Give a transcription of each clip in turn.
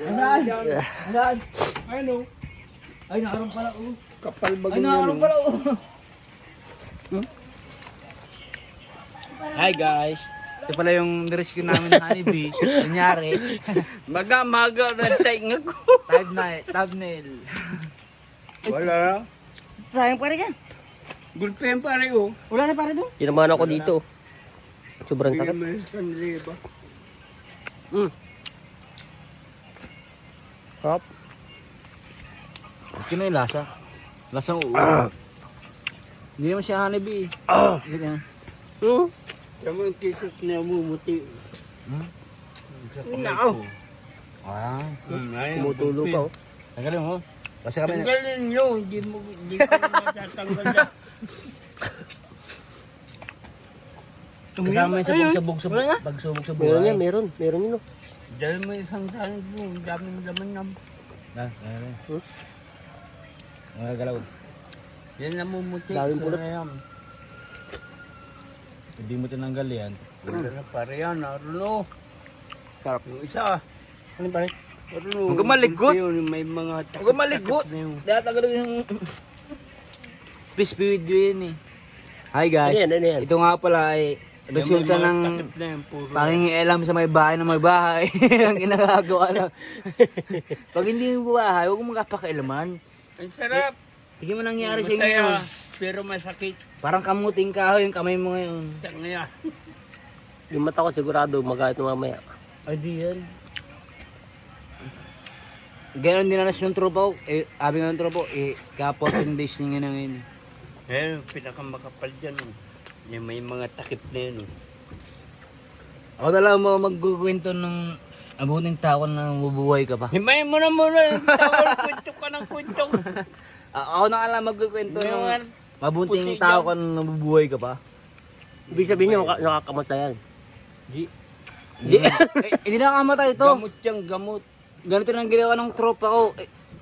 Ayan. Ayan. Ayun o. Ay, nakaroon pala o. Kapal Ay, bagong nakaroon yan. pala o. Hi guys. Ito pala yung rescue namin ng honeybee. Nangyari. Maga-maga na tainga ko. Thumbnail. Wala. Sayang pa rin yan. Gulpen pare oh. Wala na pare doon. Tinamaan ako dito. Sobrang sakit. May sanliba. Hop. Okay na yung lasa. Lasang ulo. Hindi naman siya honeybee. Ganyan. Tama yung t-shirt na mumuti. Nako. Ah. Tumutulo pa oh. Tanggalin mo. Kasi kami Tanggalin nyo. Hindi ko na matatanggal na. kasama yung sabog sa pagsubog sa Meron buhay. yan, meron. Meron yun oh. Dahil may isang daan po. Ang daming laman na. Ayun. Magagalaw. Yan na mumuti. Daming pulot. Hindi mo tinanggal yan. Wala na pare yan. Aruno. Sarap. Yung isa. Ano pare? Aruno. Huwag kang maligot. May mga Huwag kang maligot. Dahil tagalog yung crispy with you yun eh. Hi guys. Ano yan? Ito nga pala ay resulta ng pangingialam sa may bahay ng may bahay. Ang ginagawa lang. Pag hindi mo bahay, huwag mo magpapakialaman. Ang sarap. Tingin mo nangyari sa inyo. Masaya. Pero masakit. Parang kamuting kahoy yung kamay mo ngayon. Ngayon. Yung mata ko sigurado magalit na mamaya. Ay di yan. Ganon dinanas yung tropa ko. Abi nga yung tropa ko. Kaya 14 days niya nga ngayon. Eh, pinakamakapal dyan. Yung may mga takip na yun. Ako talaga mo magkukwento ng abuting tao na mabubuhay ka pa. Himay mo na muna. Tawal kwento ka ng kwento. Ako na alam magkukwento Yung ng mabuting puti tao yan. ka na mabubuhay ka pa. Ibig sabihin niya nakakamatay yan. Hindi nakakamatay ito. Gamot yung gamot. Ganito nang ginawa ng tropa ko.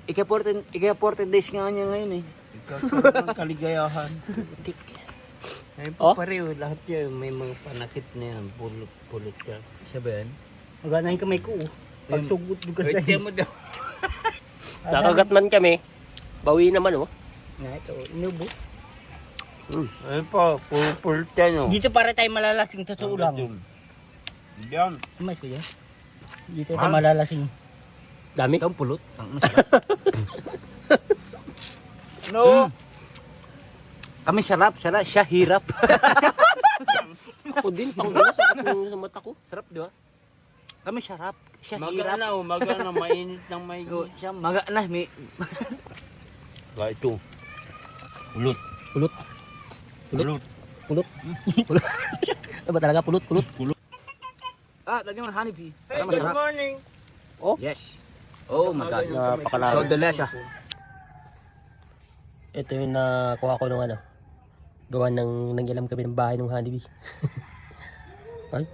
Ika-14 days nga niya ngayon eh. Ikaw sarap ng kaligayahan. Ay, Oh? pareho. Lahat yan. May mga panakit na yan. Pulot yan. Siya ba yan? Magana yung kamay ko oh. Pagsugot ko Pwede mo daw. Nakagat man kami. Bawi naman oh. Nga ito, inubo. Ay pa, pulot yan. Dito para tayo malalasing sa ulam. Diyan. Mas ko yan. Dito tayo malalasing. Dami. Ito ang pulot. No. Kami sarap, siya hirap. Ako din. Tanggal na sakit yung sa mata ko. Sarap, di ba? Kami sarap, siya hirap. Umaga na, mainit ng may... Siya maga na, may... Ba, ito. Pulot. Pulot. Pulot. Pulot. Pulot. Ano ba talaga? Pulot. Lagyan mo ng honeybee. Para Good masarap. morning. Yes. Oh my God. Napakalaki. So delicious. Ito yung nakuha ko nung ano. Gawa ng nangyalam kami ng bahay ng honeybee. Ay.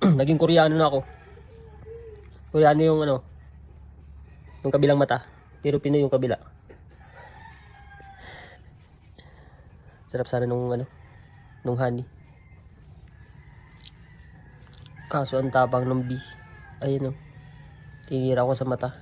Naging Koreano na ako. Koreano yung ano. Yung kabilang mata. Pero Pinoy yung kabila. Sarap sana nung ano. Nung honey. Kaso ang tabang ng bee. Ayun o. Tinira ko sa mata.